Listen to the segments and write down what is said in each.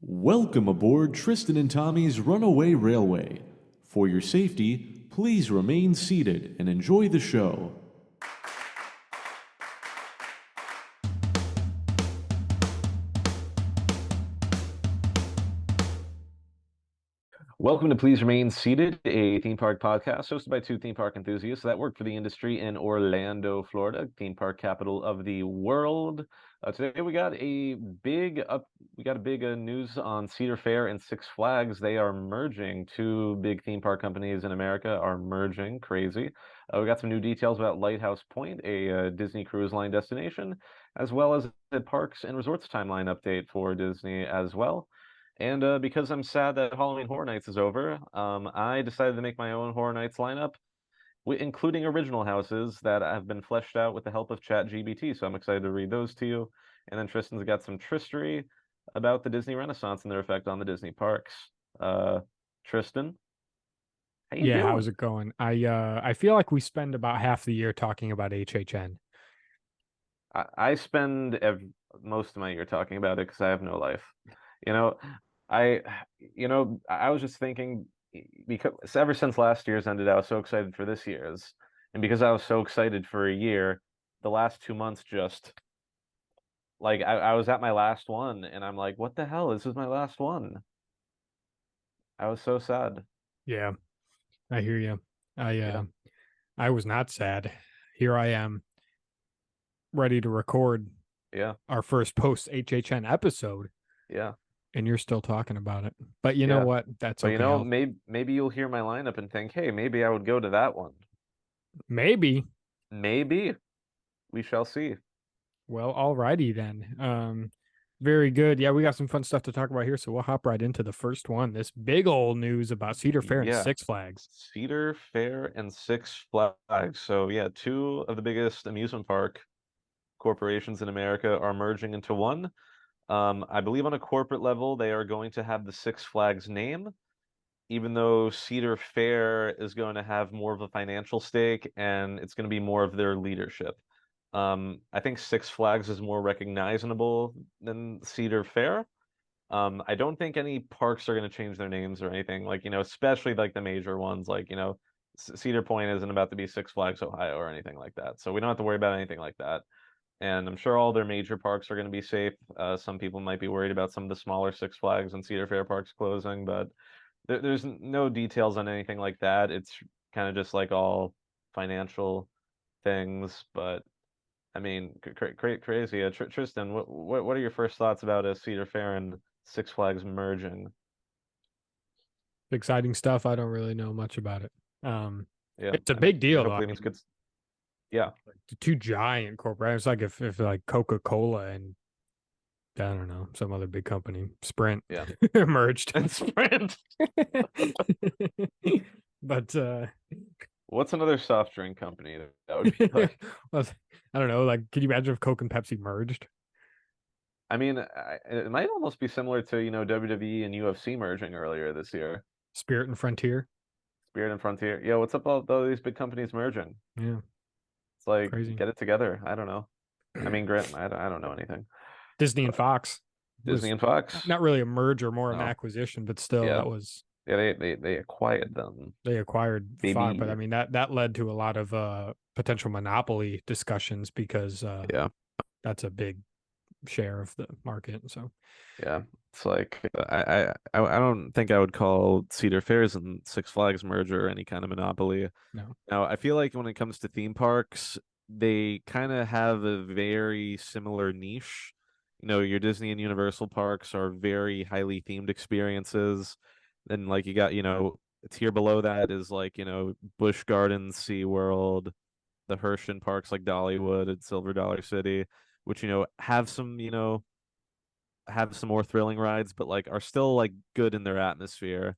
Welcome aboard Tristan and Tommy's Runaway Railway. For your safety, please remain seated and enjoy the show. Welcome to Please Remain Seated, a theme park podcast hosted by two theme park enthusiasts that work for the industry in Orlando, Florida, theme park capital of the world. Today we got a big news on Cedar Fair and Six Flags. They are merging. Two big theme park companies in America are merging. Crazy. We got some new details about Lighthouse Point, a Disney Cruise Line destination, as well as a Parks and Resorts timeline update for Disney as well. And because I'm sad that Halloween Horror Nights is over, I decided to make my own Horror Nights lineup, including original houses that have been fleshed out with the help of ChatGPT. So I'm excited to read those to you. And then Tristan's got some Tristory about the Disney Renaissance and their effect on the Disney parks. Tristan, how you Yeah, doing? how's it going? I feel like we spend about half the year talking about HHN. I spend most of my year talking about it because I have no life. You know, I, I was just thinking because ever since last year's ended, I was so excited for this year's, and because I was so excited for a year, the last 2 months just like I was at my last one, and I'm like, what the hell? This is my last one. I was so sad. Yeah, I hear you. I Yeah, uh I was not sad. Here I am, ready to record yeah, our first post HHN episode, yeah, and you're still talking about it. But you know yeah. what? That's But okay. I'll maybe you'll hear my lineup and think, hey, maybe I would go to that one. maybe. Maybe we shall see. Well, alrighty then. Very good. Yeah, we got some fun stuff to talk about here, so we'll hop right into the first one. This big old news about Cedar Fair and Yeah, Six Flags. Cedar Fair and Six Flags. So yeah, two of the biggest amusement park corporations in America are merging into one. I believe on a corporate level, they are going to have the Six Flags name, even though Cedar Fair is going to have more of a financial stake and it's going to be more of their leadership. I think Six Flags is more recognizable than Cedar Fair. I don't think any parks are going to change their names or anything, like, especially like the major ones, like, Cedar Point isn't about to be Six Flags Ohio or anything like that. So we don't have to worry about anything like that. And I'm sure all their major parks are going to be safe. Some people might be worried about some of the smaller Six Flags and Cedar Fair parks closing, but there's no details on anything like that. It's kind of just like all financial things. But I mean, crazy. Tristan, what are your first thoughts about a Cedar Fair and Six Flags merging? Exciting stuff. I don't really know much about it. Um, Yeah, it's a big deal though. I hopefully it means mean, good. Yeah, the two giant corporations, like if like Coca-Cola and I don't know, some other big company, Sprint yeah. merged. And Sprint. But What's another soft drink company that would be like? well, I don't know, like can you imagine if Coke and Pepsi merged? I mean, it might almost be similar to, WWE and UFC merging earlier this year. Spirit and Frontier. Spirit and Frontier. Yeah, what's up with all these big companies merging? Yeah, It's like, crazy. get it together. I don't know. I mean, Grant, I don't know anything. Disney and But Fox Disney was and Fox? not really a merger, more an No. acquisition, but still Yeah. that was Yeah, they acquired them. they acquired Fox, but I Baby. mean that led to a lot of potential monopoly discussions because Yeah. that's a big share of the market. So Yeah. It's like I don't think I would call Cedar Fairs and Six Flags merger any kind of monopoly. no, Now, I feel like when it comes to theme parks, they kind of have a very similar niche. Your Disney and Universal parks are very highly themed experiences. Then, like, you got, a tier below that is like, Busch Gardens, SeaWorld, the Herschend parks like Dollywood and Silver Dollar City, which, have some more thrilling rides, but like are still like good in their atmosphere.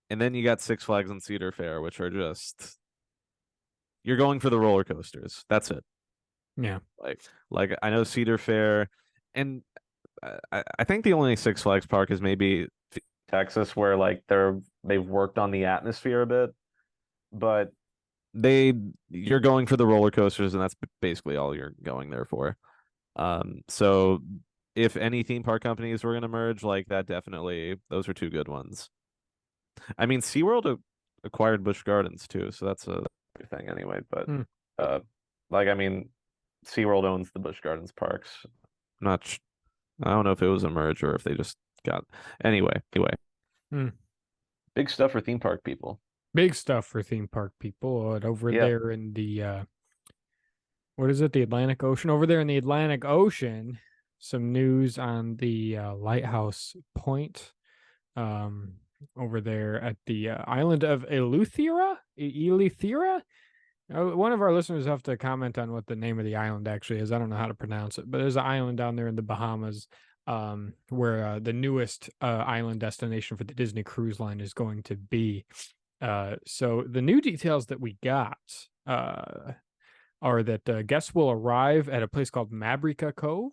And then you got Six Flags and Cedar Fair, which are just you're going for the roller coasters. That's it. yeah, Like like I know Cedar Fair, and I think the only Six Flags park is maybe Texas, where like they've worked on the atmosphere a bit, but you're going for the roller coasters, and that's basically all you're going there for. So if any theme park companies were going to merge, like that, definitely those are two good ones. I mean, SeaWorld acquired Busch Gardens too, so that's a thing anyway. But Hmm. uh, like I mean, SeaWorld owns the Busch Gardens parks. I don't know if it was a merge or if they just got anyway. Hmm. Big stuff for theme park people. Big stuff for theme park people. And over Yeah. there in the what is it? The Atlantic Ocean. Over there in the Atlantic Ocean, some news on the Lighthouse Point. Over there at the island of Eleuthera. One of our listeners have to comment on what the name of the island actually is. I don't know how to pronounce it, but there's an island down there in the Bahamas, where the newest island destination for the Disney Cruise Line is going to be. So the new details that we got are that guests will arrive at a place called Mabrica Cove,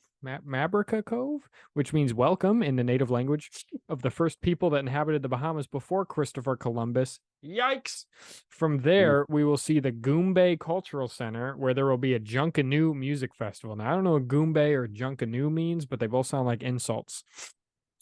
which means welcome in the native language of the first people that inhabited the Bahamas before Christopher Columbus. Yikes! From there, we will see the Goombay Cultural Center, where there will be a Junkanoo music festival. Now, I don't know what Goombay or Junkanoo means, but they both sound like insults.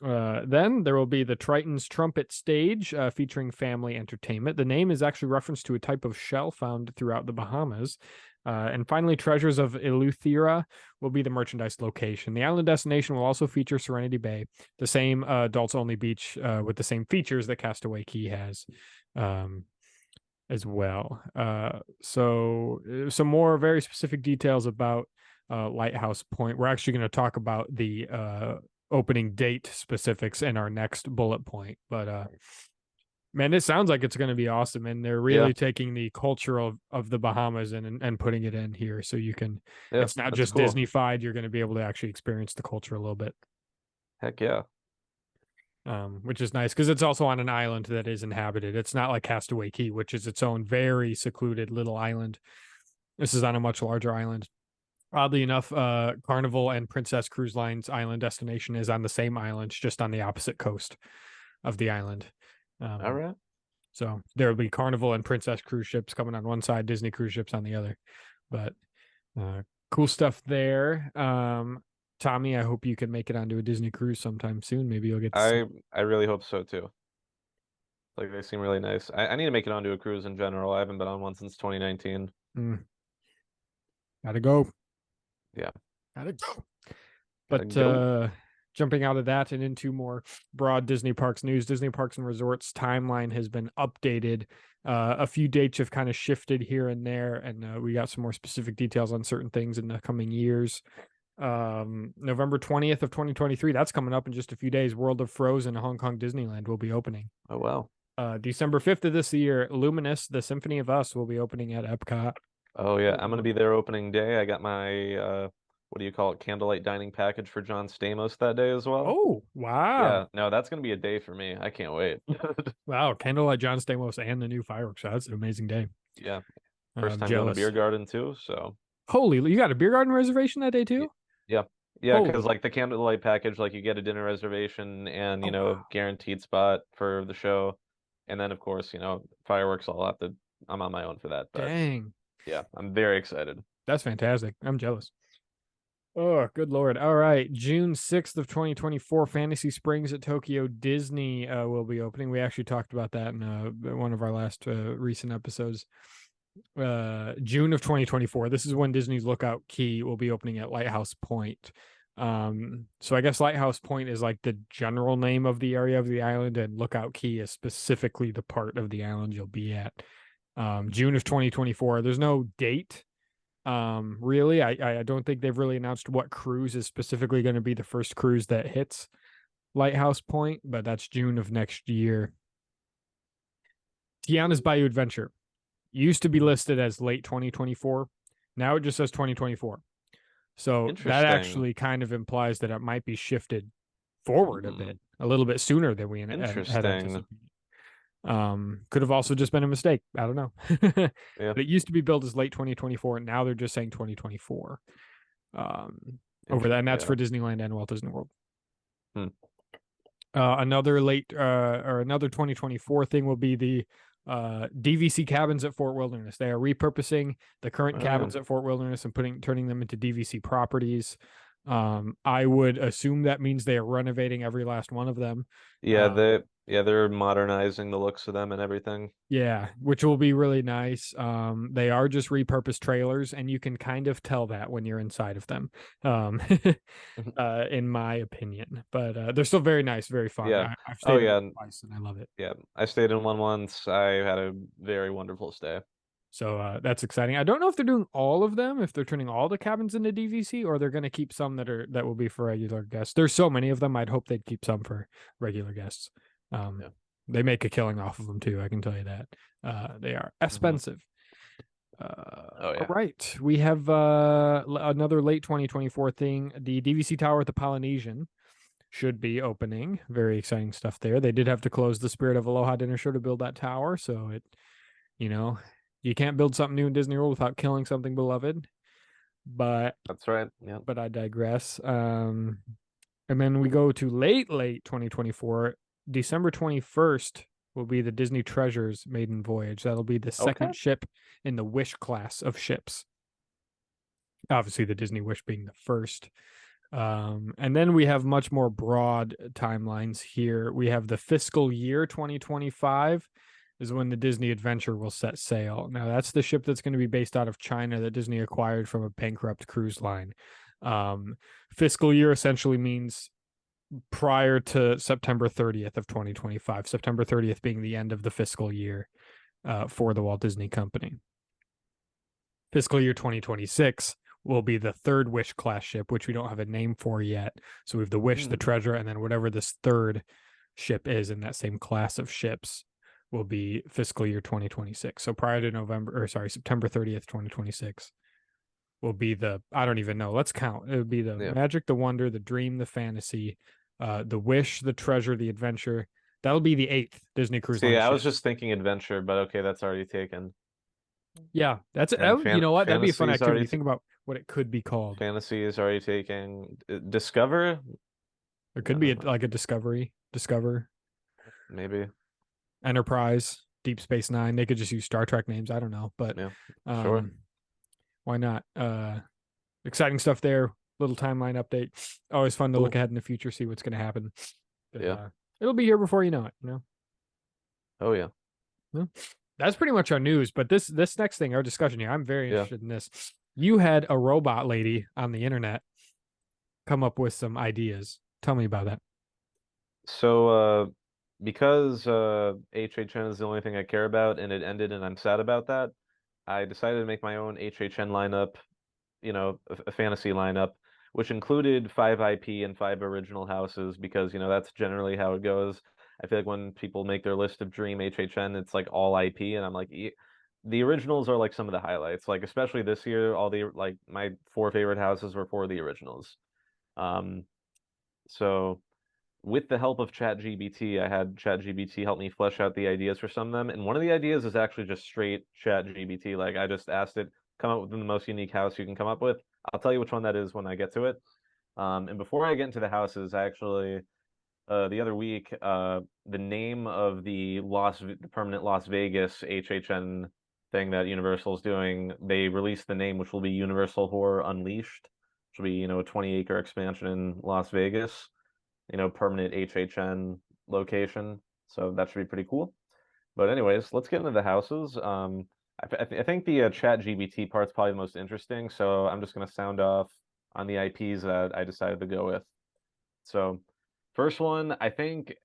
Then there will be the Triton's Trumpet Stage, featuring family entertainment. The name is actually reference to a type of shell found throughout the Bahamas. And finally, Treasures of Eleuthera will be the merchandise location. The island destination will also feature Serenity Bay, the same adults-only beach with the same features that Castaway Cay has as well. So some more very specific details about Lighthouse Point. We're actually going to talk about the opening date specifics in our next bullet point. But man, it sounds like it's going to be awesome, and they're really taking the culture of the Bahamas and putting it in here, so you can. Yeah, it's not that's just cool. Disney-fied. You're going to be able to actually experience the culture a little bit. Heck yeah. Which is nice because it's also on an island that is inhabited. It's not like Castaway Cay, which is its own very secluded little island. This is on a much larger island. Oddly enough, Carnival and Princess Cruise Line's island destination is on the same island, just on the opposite coast of the island. All right. So there will be Carnival and Princess cruise ships coming on one side, Disney cruise ships on the other. But cool stuff there. Tommy, I hope you can make it onto a Disney cruise sometime soon. Maybe you'll get to I really hope so too. Like they seem really nice. I need to make it onto a cruise in general. I haven't been on one since 2019. Gotta go. Yeah. Gotta go. But jumping out of that and into more broad Disney Parks news, Disney Parks and Resorts timeline has been updated. A few dates have kind of shifted here and there, and we got some more specific details on certain things in the coming years. November 20th of 2023, that's coming up in just a few days. World of Frozen and Hong Kong Disneyland will be opening. Oh, wow. December 5th of this year, Luminous, the Symphony of Us will be opening at Epcot. Oh, yeah. I'm going to be there opening day. I got my, what do you call it, candlelight dining package for John Stamos that day as well. Oh, wow. Yeah, no, that's going to be a day for me. I can't wait. Wow, candlelight John Stamos and the new fireworks. That's an amazing day. Yeah. First time going to beer garden too, so. Holy, you got a beer garden reservation that day too? Yeah. Yeah, because like the candlelight package, like you get a dinner reservation and, you know, guaranteed spot for the show. And then, of course, you know, fireworks, I'm on my own for that. But dang. Yeah, I'm very excited. That's fantastic. I'm jealous. Oh, good Lord. All right. June 6th of 2024, Fantasy Springs at Tokyo Disney will be opening. We actually talked about that in one of our last recent episodes. June of 2024. This is when Disney's Lookout Key will be opening at Lighthouse Point. So I guess Lighthouse Point is like the general name of the area of the island, and Lookout Key is specifically the part of the island you'll be at. June of 2024. There's no date. Really, I don't think they've really announced what cruise is specifically going to be the first cruise that hits Lighthouse Point, but that's June of next year. Tiana's Bayou Adventure used to be listed as late 2024. Now it just says 2024. So that actually kind of implies that it might be shifted forward a little bit sooner than we had anticipated. Could have also just been a mistake. I don't know. Yeah. But it used to be billed as late 2024. Now they're just saying 2024. Over that, and that's for Disneyland and Walt Disney World. Another another 2024 thing will be the DVC cabins at Fort Wilderness. They are repurposing the current cabins at Fort Wilderness and turning them into DVC properties. I would assume that means they are renovating every last one of them. Yeah, they're modernizing the looks of them and everything. Yeah, which will be really nice. They are just repurposed trailers, and you can kind of tell that when you're inside of them. Um, in my opinion, but they're still very nice, very fun. Yeah. I've Oh stayed in yeah, one twice, and I love it. yeah. I stayed in one once. I had a very wonderful stay. So that's exciting. I don't know if they're doing all of them, if they're turning all the cabins into DVC, or they're going to keep some that will be for regular guests. There's so many of them. I'd hope they'd keep some for regular guests. Yeah. They make a killing off of them too. I can tell you that. They are expensive. Oh All yeah. right, we have another late 2024 thing. The DVC tower at the Polynesian should be opening. Very exciting stuff there. They did have to close the Spirit of Aloha dinner show to build that tower, so you know, you can't build something new in Disney World without killing something beloved. But That's right. Yeah. but I digress. And then we go to late 2024. December 21st will be the Disney Treasures maiden voyage. That'll be the second Okay. ship in the Wish class of ships. Obviously, the Disney Wish being the first. And then we have much more broad timelines here. We have the fiscal year 2025 is when the Disney Adventure will set sail. Now, that's the ship that's going to be based out of China that Disney acquired from a bankrupt cruise line. Fiscal year essentially means prior to September 30th of 2025, September 30th being the end of the fiscal year for the Walt Disney Company. Fiscal year 2026 will be the third Wish class ship, which we don't have a name for yet. So we have the Wish, the Treasure, and then whatever this third ship is in that same class of ships will be fiscal year 2026. So prior to September 30th, 2026 will be I don't even know. Let's count. It would be the Magic, the Wonder, the Dream, the Fantasy, the Wish, the Treasure, the Adventure. That'll be the 8th Disney Cruise Line See, I ship. was just thinking Adventure, but okay, that's already taken. Yeah, you know what? That'd be a fun activity. Think about what it could be called. Fantasy is already taken. Discover? There could be like a Discover, maybe Enterprise, Deep Space Nine. They could just use Star Trek names. I don't know, but sure. Why not? Exciting stuff there. Little timeline update. Always fun to look ahead in the future, see what's going to happen. But, it'll be here before you know it. Oh yeah. Well, that's pretty much our news. But this next thing, our discussion here, I'm very interested in this. You had a robot lady on the internet come up with some ideas. Tell me about that. So because HHN is the only thing I care about and it ended and I'm sad about that, I decided to make my own HHN lineup, a fantasy lineup, which included 5 IP and 5 original houses because, that's generally how it goes. I feel like when people make their list of dream HHN, it's like all IP, and I'm like, the originals are like some of the highlights. Like especially this year, all the my 4 favorite houses were 4 of the originals. So with the help of ChatGPT, I had ChatGPT help me flesh out the ideas for some of them, and one of the ideas is actually just straight ChatGPT. Like I just asked it, come up with the most unique house you can come up with. I'll tell you which one that is when I get to it. And before I get into the houses, I actually the other week, the name of the permanent Las Vegas HHN thing that Universal is doing, they released the name, which will be Universal Horror Unleashed, which will be, a 20-acre expansion in Las Vegas, permanent HHN location. So that should be pretty cool. But anyways, let's get into the houses. I think the ChatGPT part's probably the most interesting, so I'm just going to sound off on the IPs that I decided to go with. So first one, I think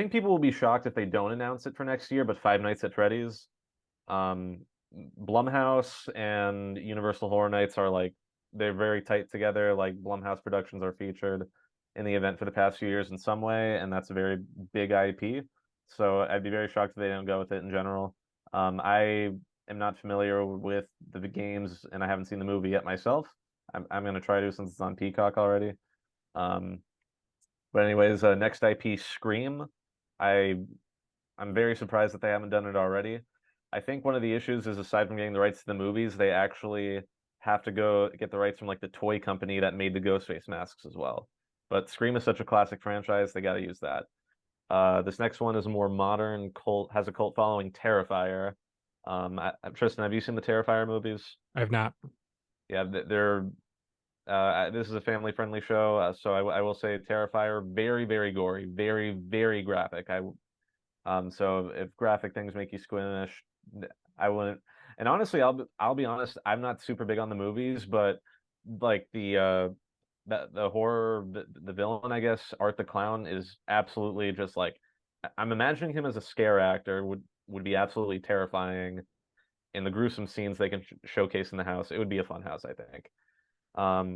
people will be shocked if they don't announce it for next year, but Five Nights at Freddy's. Blumhouse and Universal Horror Nights are they're very tight together. Like Blumhouse Productions are featured in the event for the past few years in some way, and that's a very big IP. So I'd be very shocked if they don't go with it in general. I am not familiar with the games, and I haven't seen the movie yet myself. I'm gonna try to since it's on Peacock already. But anyways, next IP, Scream. I'm very surprised that they haven't done it already. I think one of the issues is aside from getting the rights to the movies, they actually have to go get the rights from the toy company that made the Ghostface masks as well. But Scream is such a classic franchise, they got to use that. This next one is a more modern cult, has a cult following, Terrifier. Tristan, have you seen the Terrifier movies? I have not. Yeah, they're This is a family-friendly show, so I will say Terrifier, very, very gory, very, very graphic. So if graphic things make you squinish, I wouldn't. And honestly, I'll be honest, I'm not super big on the movies, but like the horror, the villain, I guess, Art the Clown is absolutely just like I'm imagining him as a scare actor would be absolutely terrifying, and the gruesome scenes they can showcase in the house. It would be a fun house, I think.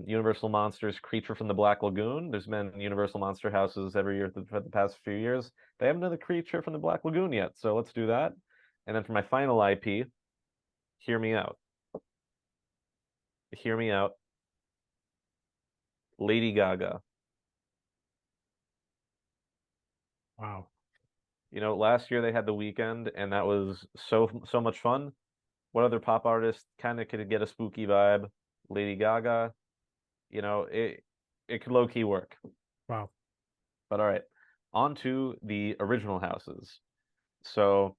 Universal Monsters Creature from the Black Lagoon. There's been Universal Monster houses every year for the past few years. They haven't done the Creature from the Black Lagoon yet, so let's do that. And then for my final IP, hear me out. Hear me out. Lady Gaga. Wow. You know, last year they had The Weeknd, and that was so much fun. What other pop artist kind of could get a spooky vibe? Lady Gaga. You know, it could low key work. Wow. But all right, on to the original houses. So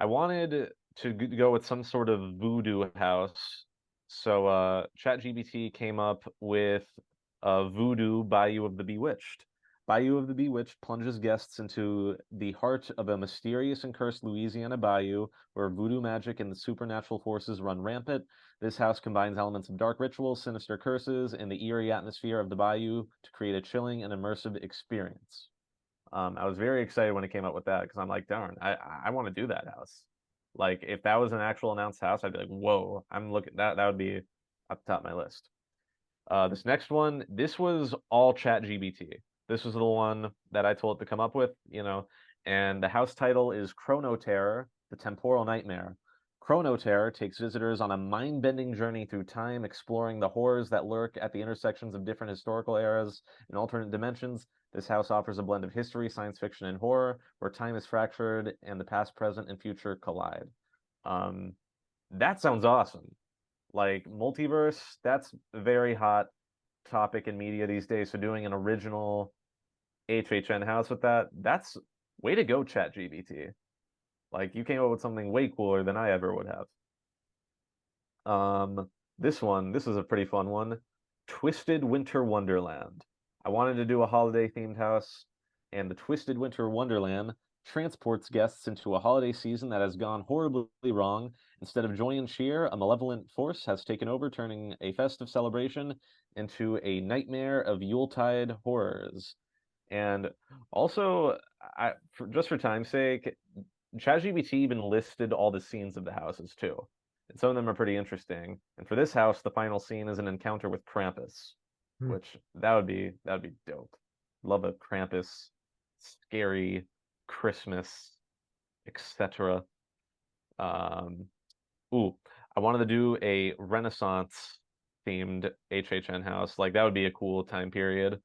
I wanted to go with some sort of voodoo house. So ChatGPT came up with Voodoo Bayou of the Bewitched. Bayou of the Bewitched plunges guests into the heart of a mysterious and cursed Louisiana bayou where voodoo magic and the supernatural forces run rampant. This house combines elements of dark rituals, sinister curses, and the eerie atmosphere of the bayou to create a chilling and immersive experience. I was very excited when it came up with that because I'm like, darn, I want to do that house. Like if that was an actual announced house, I'd be like, whoa, I'm looking that would be up top of my list. This next one, this was all ChatGPT. This was the one that I told it to come up with, you know, and the house title is Chrono Terror, the Temporal Nightmare. Chrono Terror takes visitors on a mind-bending journey through time, exploring the horrors that lurk at the intersections of different historical eras and alternate dimensions. This house offers a blend of history, science fiction, and horror, where time is fractured and the past, present, and future collide. That sounds awesome. Like multiverse, that's a very hot topic in media these days. So doing an original HHN house with that's way to go, ChatGPT. Like you came up with something way cooler than I ever would have. This is a pretty fun one. Twisted Winter Wonderland. I wanted to do a holiday themed house, and the Twisted Winter Wonderland transports guests into a holiday season that has gone horribly wrong. Instead of joy and cheer, a malevolent force has taken over, turning a festive celebration into a nightmare of Yuletide horrors. And also, just for time's sake, ChatGPT even listed all the scenes of the houses too. And some of them are pretty interesting. And for this house, the final scene is an encounter with Krampus, which that would be dope. Love a Krampus, scary Christmas, etc. Ooh, I wanted to do a Renaissance themed HHN house. Like that would be a cool time period.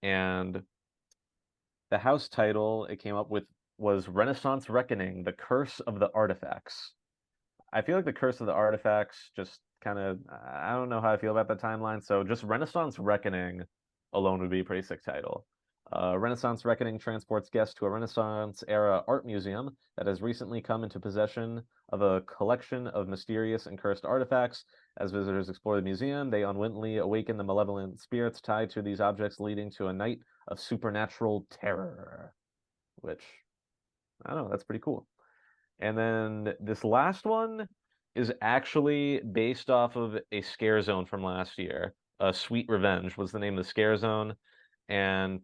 And the house title it came up with was Renaissance Reckoning, The Curse of the Artifacts. I feel like The Curse of the Artifacts just kind of, I don't know how I feel about the timeline. So just Renaissance Reckoning alone would be a pretty sick title. Renaissance Reckoning transports guests to a Renaissance era art museum that has recently come into possession of a collection of mysterious and cursed artifacts. As visitors explore the museum, they unwittingly awaken the malevolent spirits tied to these objects, leading to a night of supernatural terror. Which, I don't know, that's pretty cool. And then this last one is actually based off of a scare zone from last year. Sweet Revenge was the name of the scare zone. And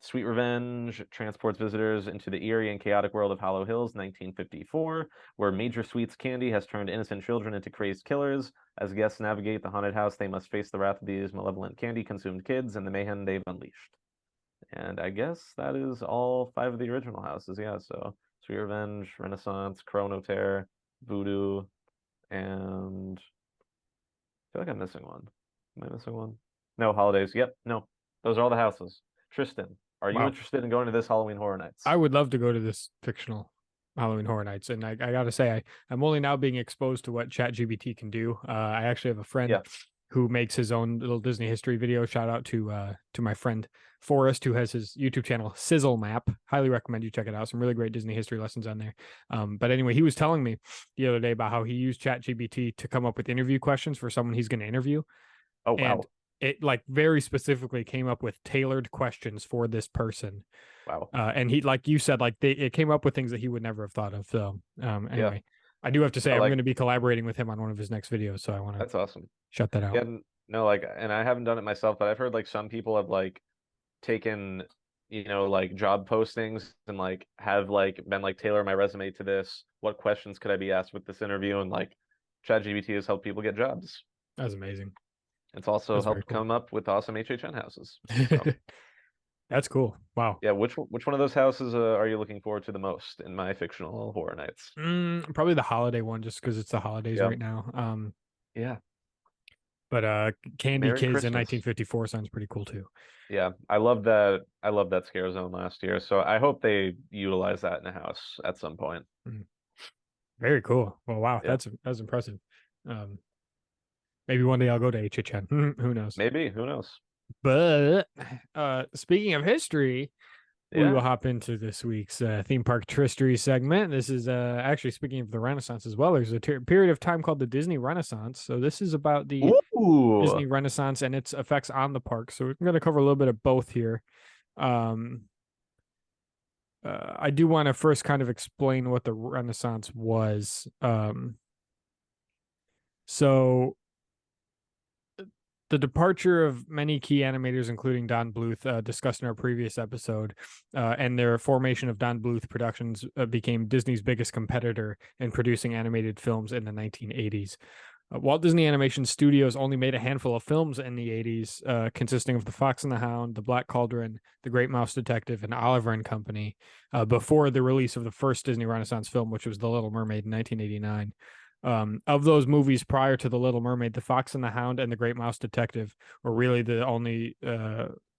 Sweet Revenge transports visitors into the eerie and chaotic world of Hollow Hills, 1954, where Major Sweet's candy has turned innocent children into crazed killers. As guests navigate the haunted house, they must face the wrath of these malevolent candy-consumed kids and the mayhem they've unleashed. And I guess that is all 5 of the original houses. Yeah, so Sweet Revenge, Renaissance, Chrono Terror, Voodoo, and I feel like I'm missing one. Am I missing one? No, Holidays. Yep, no. Those are all the houses. Tristan, are you interested in going to this Halloween Horror Nights? I would love to go to this fictional Halloween Horror Nights, and I gotta say, I'm only now being exposed to what ChatGPT can do. I actually have a friend who makes his own little Disney history video. Shout out to my friend Forrest, who has his YouTube channel Sizzle Map. Highly recommend you check it out. Some really great Disney history lessons on there. But anyway, he was telling me the other day about how he used ChatGPT to come up with interview questions for someone he's going to interview. Oh wow! it like very specifically came up with tailored questions for this person. Wow. And he, like you said, like it came up with things that he would never have thought of. So anyway, I do have to say I'm like going to be collaborating with him on one of his next videos, so I want to that's awesome. shut that out. Yeah, no, like, and I haven't done it myself, but I've heard like some people have like taken, like job postings and like have like been like tailor my resume to this. What questions could I be asked with this interview? And like ChatGPT has helped people get jobs. That's amazing. It's also That's very helped cool. come up with awesome HHN houses. So That's cool. Wow. yeah, which one of those houses are you looking forward to the most in my fictional horror nights? Probably the holiday one, just because it's the holidays Yeah. right now. Yeah. But Candy Merry Kids in Christmas. 1954 sounds pretty cool too. Yeah, I love that. I love that scare zone last year. So I hope they utilize that in a house at some point. Very cool. Well, wow, Yeah. that's impressive. Maybe one day I'll go to HHN. Who knows? Maybe, who knows? But speaking of history, we will Yeah. hop into this week's theme park TRISTory segment. This is actually, speaking of the Renaissance as well, there's a period of time called the Disney Renaissance. So this is about the Ooh. Disney Renaissance and its effects on the park. So we're going to cover a little bit of both here. I do want to first kind of explain what the Renaissance was. So the departure of many key animators, including Don Bluth, discussed in our previous episode, and their formation of Don Bluth Productions became Disney's biggest competitor in producing animated films in the 1980s. Walt Disney Animation Studios only made a handful of films in the 80s, consisting of The Fox and the Hound, The Black Cauldron, The Great Mouse Detective, and Oliver and Company, before the release of the first Disney Renaissance film, which was The Little Mermaid in 1989. Of those movies prior to The Little Mermaid, The Fox and the Hound and The Great Mouse Detective were really the only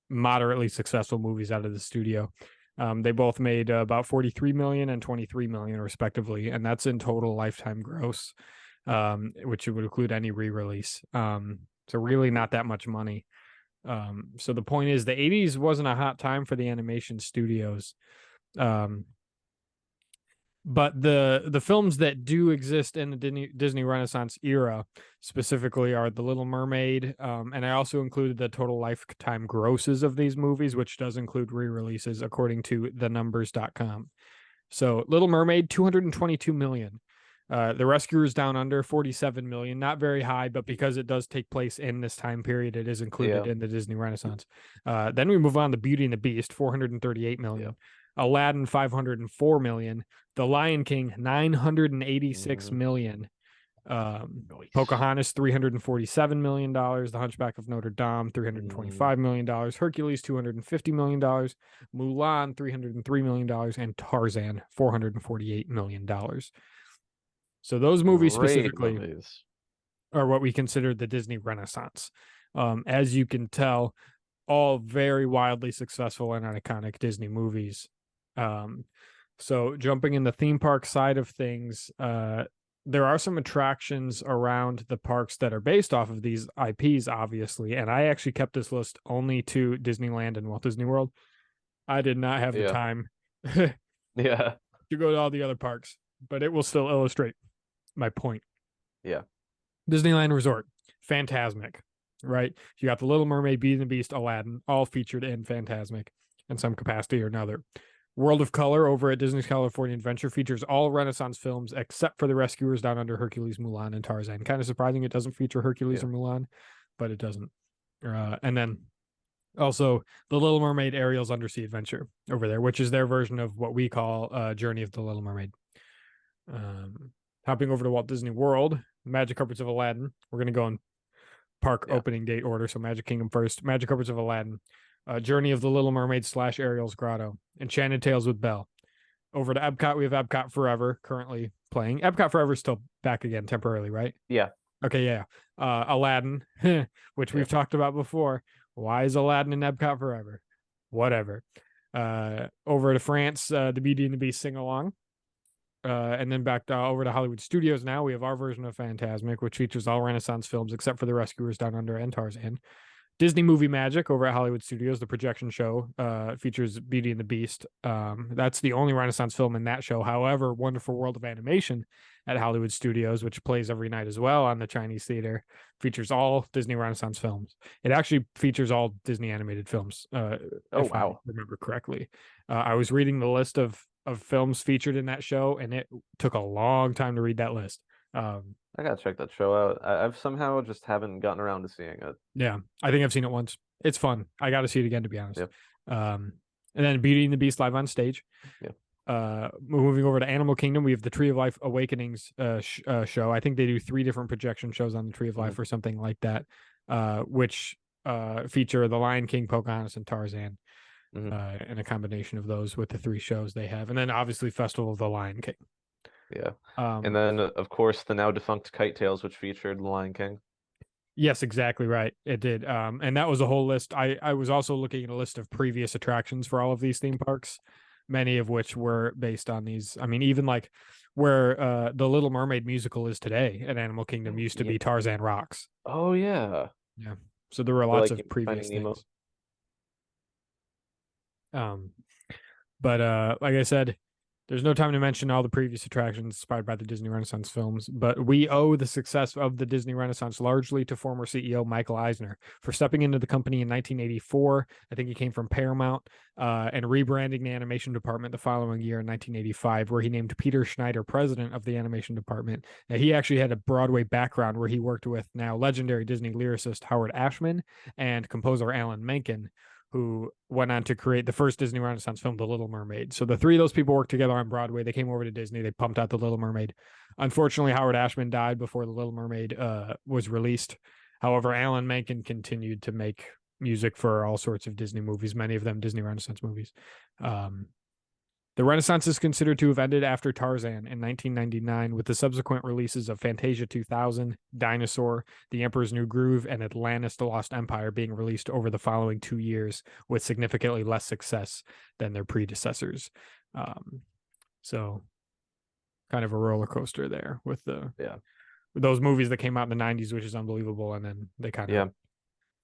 moderately successful movies out of the studio. They both made about 43 million and 23 million respectively, and that's in total lifetime gross, which would include any re-release. So really not that much money. So the point is, the 80s wasn't a hot time for the animation studios. But the films that do exist in the Disney Renaissance era specifically are The Little Mermaid, and I also included the total lifetime grosses of these movies, which does include re-releases according to thenumbers.com. So Little Mermaid, 222 million. The Rescuers Down Under, 47 million. Not very high, but because it does take place in this time period, it is included in the Disney Renaissance. Then we move on to Beauty and the Beast, 438 million. Yeah. Aladdin, 504 million. The Lion King, 986 million. Pocahontas, $347 million. The Hunchback of Notre Dame, $325 million. Hercules, $250 million. Mulan, $303 million. And Tarzan, $448 million. So those movies specifically are what we consider the Disney Renaissance. As you can tell, all very wildly successful and iconic Disney movies. So jumping in the theme park side of things, there are some attractions around the parks that are based off of these IPs, obviously. And I actually kept this list only to Disneyland and Walt Disney World. I did not have the time to go to all the other parks, but it will still illustrate my point. Yeah. Disneyland Resort, Fantasmic, right? You got The Little Mermaid, Beauty and the Beast, Aladdin, all featured in Fantasmic in some capacity or another. World of Color over at Disney's California Adventure features all Renaissance films except for The Rescuers Down Under, Hercules, Mulan, and Tarzan. Kind of surprising it doesn't feature Hercules or Mulan, but it doesn't. And then also The Little Mermaid, Ariel's Undersea Adventure over there, which is their version of what we call Journey of the Little Mermaid. Hopping over to Walt Disney World, Magic Carpets of Aladdin. We're going to go in park opening date order, so Magic Kingdom first. Magic Carpets of Aladdin. Journey of the Little Mermaid / Ariel's Grotto. Enchanted Tales with Belle. Over to Epcot, we have Epcot Forever currently playing. Epcot Forever is still back again temporarily, right? Yeah. Okay, yeah. Aladdin, which we've talked about before. Why is Aladdin in Epcot Forever? Whatever. Over to France, the Beauty and the Beast sing-along. And then back over to Hollywood Studios now, we have our version of Fantasmic, which features all Renaissance films except for The Rescuers Down Under and Tarzan. Disney Movie Magic over at Hollywood Studios, the projection show, features Beauty and the Beast. That's the only Renaissance film in that show. However, Wonderful World of Animation at Hollywood Studios, which plays every night as well on the Chinese theater, features all Disney Renaissance films. It actually features all Disney animated films, if I wow. remember correctly. I was reading the list of films featured in that show, and it took a long time to read that list. I gotta check that show out. I've somehow just haven't gotten around to seeing it. Yeah, I think I've seen it once. It's fun. I got to see it again, to be honest. Yep. And then Beauty and the Beast live on stage. Yeah. Moving over to Animal Kingdom, we have the Tree of Life Awakenings show. I think they do 3 different projection shows on the Tree of Life or something like that, which feature The Lion King, Pocahontas, and Tarzan, and a combination of those with the 3 shows they have. And then obviously Festival of the Lion King. Yeah. And then, of course, the now defunct Kite Tales, which featured The Lion King. Yes, exactly right. It did. And that was a whole list. I was also looking at a list of previous attractions for all of these theme parks, many of which were based on these. I mean, even like where the Little Mermaid musical is today at Animal Kingdom used to be Tarzan Rocks. Oh, yeah. Yeah. So there were lots of previous things. But like I said, there's no time to mention all the previous attractions inspired by the Disney Renaissance films, but we owe the success of the Disney Renaissance largely to former CEO Michael Eisner for stepping into the company in 1984. I think he came from Paramount, and rebranding the animation department the following year in 1985, where he named Peter Schneider president of the animation department. Now, he actually had a Broadway background where he worked with now legendary Disney lyricist Howard Ashman and composer Alan Menken, who went on to create the first Disney Renaissance film, The Little Mermaid. So the 3 of those people worked together on Broadway. They came over to Disney. They pumped out The Little Mermaid. Unfortunately, Howard Ashman died before The Little Mermaid was released. However, Alan Menken continued to make music for all sorts of Disney movies, many of them Disney Renaissance movies. The Renaissance is considered to have ended after Tarzan in 1999, with the subsequent releases of Fantasia 2000, Dinosaur, The Emperor's New Groove, and Atlantis: The Lost Empire being released over the following 2 years, with significantly less success than their predecessors. So kind of a roller coaster there with those movies that came out in the 90s, which is unbelievable, and then they kind of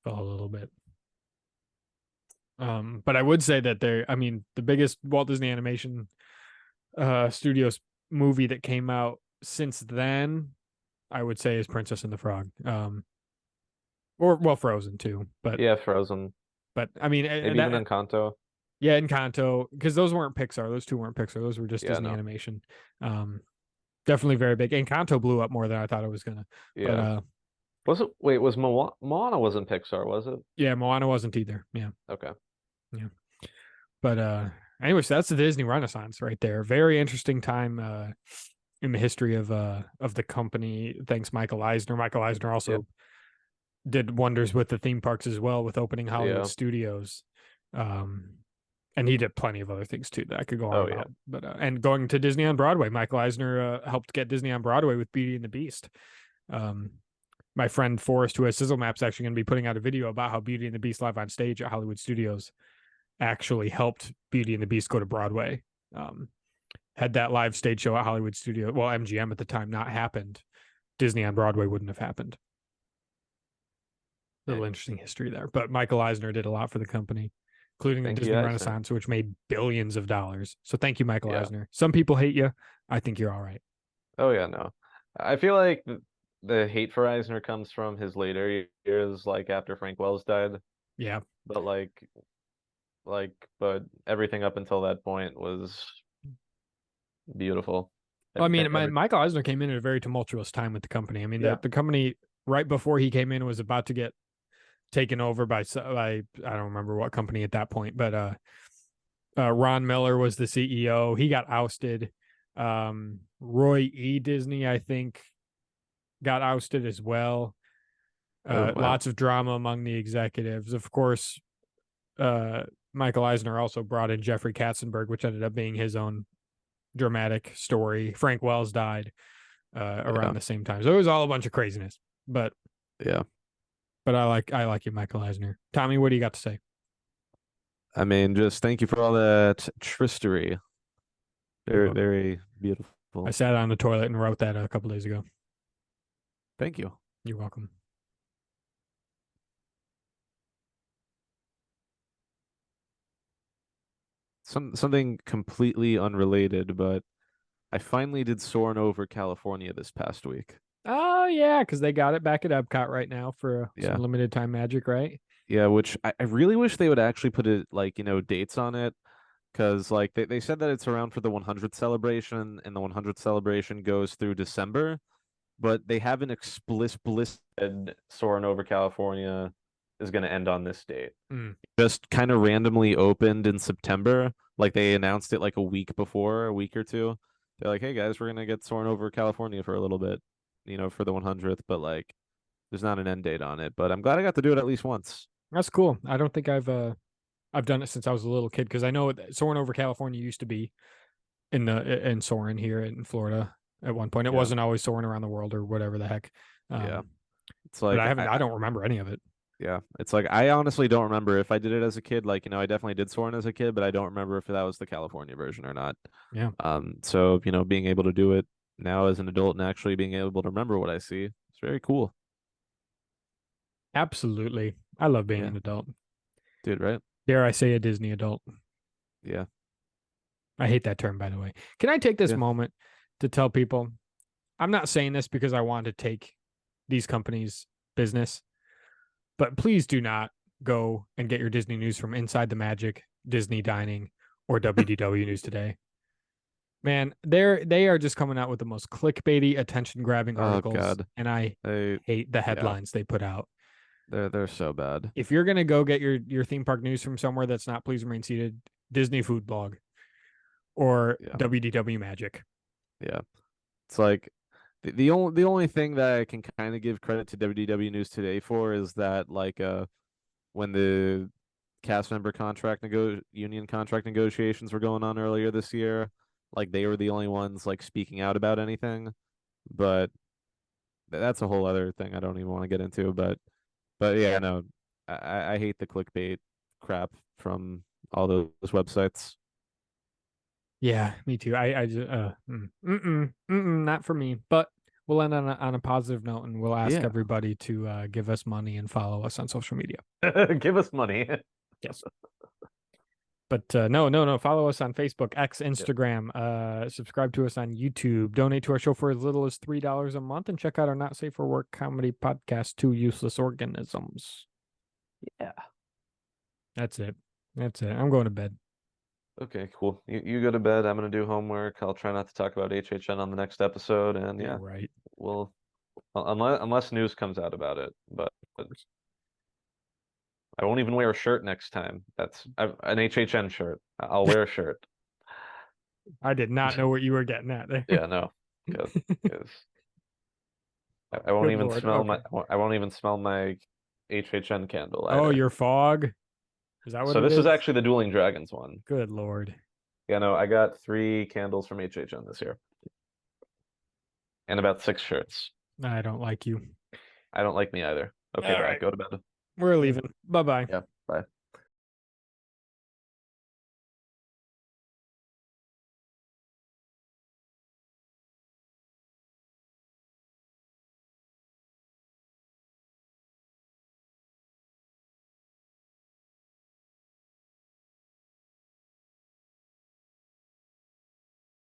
fell a little bit. But I would say that the biggest Walt Disney Animation Studios movie that came out since then, I would say, is Princess and the Frog. Or Frozen too. But yeah, Frozen. But I mean, maybe even Encanto. Yeah, Encanto, because those weren't Pixar. Those 2 weren't Pixar. Those were just Disney Animation. Definitely very big. Encanto blew up more than I thought it was gonna. Yeah. Was it? Wait, was Moana wasn't Pixar, was it? Yeah, Moana wasn't either. Yeah. Okay. Yeah. But anyways, that's the Disney Renaissance right there. Very interesting time in the history of the company. Thanks, Michael Eisner. Michael Eisner also did wonders with the theme parks as well, with opening Hollywood Studios. And he did plenty of other things too that I could go on about. But and going to Disney on Broadway, Michael Eisner helped get Disney on Broadway with Beauty and the Beast. My friend Forrest, who has Sizzle Maps, actually going to be putting out a video about how Beauty and the Beast live on stage at Hollywood Studios actually helped Beauty and the Beast go to Broadway. Had that live stage show at Hollywood Studio, well, MGM at the time, not happened, Disney on Broadway wouldn't have happened. A little interesting history there. But Michael Eisner did a lot for the company, including the Disney Renaissance, which made billions of dollars. So thank you, Michael Eisner. Some people hate you. I think you're all right. Oh, yeah, no. I feel like the hate for Eisner comes from his later years, like after Frank Wells died. Yeah. But but everything up until that point was beautiful. Well, I mean, Michael Eisner came in at a very tumultuous time with the company. I mean, the company right before he came in was about to get taken over by I don't remember what company at that point, but Ron Miller was the CEO. He got ousted. Roy E. Disney, I think, got ousted as well. Lots of drama among the executives. Of course, Michael Eisner also brought in Jeffrey Katzenberg, which ended up being his own dramatic story. Frank Wells died around the same time. So it was all a bunch of craziness. But But I like you, Michael Eisner. Tommy, what do you got to say? I mean, just thank you for all that TRISTory. Very, very beautiful. I sat on the toilet and wrote that a couple days ago. Thank you. You're welcome. something completely unrelated, but I finally did Soarin' over California this past week. Oh yeah, because they got it back at Epcot right now for some Yeah. limited time magic, right? Yeah, which I really wish they would actually put it like, dates on it. Because like they said that it's around for the 100th celebration, and the 100th celebration goes through December, but they haven't explicitly said Soarin' over California is going to end on this date. Mm. Just kind of randomly opened in September. Like they announced it like a week before, a week or two. They're like, hey guys, we're going to get Soarin' over California for a little bit, for the 100th, but like there's not an end date on it. But I'm glad I got to do it at least once. That's cool. I don't think I've done it since I was a little kid because I know Soaring over California used to be in Soaring here in Florida at one point. It Yeah. wasn't always Soaring around the world or whatever the heck. Yeah. It's But like I don't remember any of it. yeah, it's like I honestly don't remember if I did it as a kid. Like, I definitely did Soarin' as a kid, but I don't remember if that was the California version or not. Yeah. So, being able to do it now as an adult and actually being able to remember what I see, it's very cool. Absolutely. I love being Yeah. an adult. Dude, right? Dare I say a Disney adult? Yeah. I hate that term, by the way. Can I take this Yeah. moment to tell people I'm not saying this because I want to take these companies' business, but please do not go and get your Disney news from Inside the Magic, Disney Dining, or WDW News Today. Man, they are just coming out with the most clickbaity, attention grabbing Oh articles, God. and I hate the headlines they put out. They're so bad. If you're gonna go get your theme park news from somewhere that's not Please Remain Seated, Disney Food Blog, or Yeah. WDW Magic. Yeah. It's like the only thing that I can kind of give credit to WDW News Today for is that like when the cast member union contract negotiations were going on earlier this year, like they were the only ones like speaking out about anything. But that's a whole other thing I don't even want to get into. But yeah, no, I hate the clickbait crap from all those websites. Yeah, me too. I just not for me. But we'll end on a positive note, and we'll ask Yeah. everybody to give us money and follow us on social media. Give us money. Yes. But no. Follow us on Facebook, X, Instagram. Subscribe to us on YouTube. Donate to our show for as little as $3 a month, and check out our Not Safe for Work comedy podcast, Two Useless Organisms. Yeah. That's it. I'm going to bed. Okay, cool. You go to bed. I'm gonna do homework. I'll try not to talk about HHN on the next episode, and yeah, Right. we'll unless news comes out about it, but I won't even wear a shirt next time. That's an HHN shirt. I'll wear a shirt. I did not know what you were getting at there. Yeah, no, because I won't Good even Lord, smell okay. I won't even smell my HHN candle Oh, either. your fog? Is that what So it this is? is actually the Dueling Dragons one. Good Lord. Yeah, no, I got 3 candles from HHN this year, and about 6 shirts. I don't like you. I don't like me either. Okay, All bye. right. Go to bed. We're leaving. Bye-bye. Yeah, bye.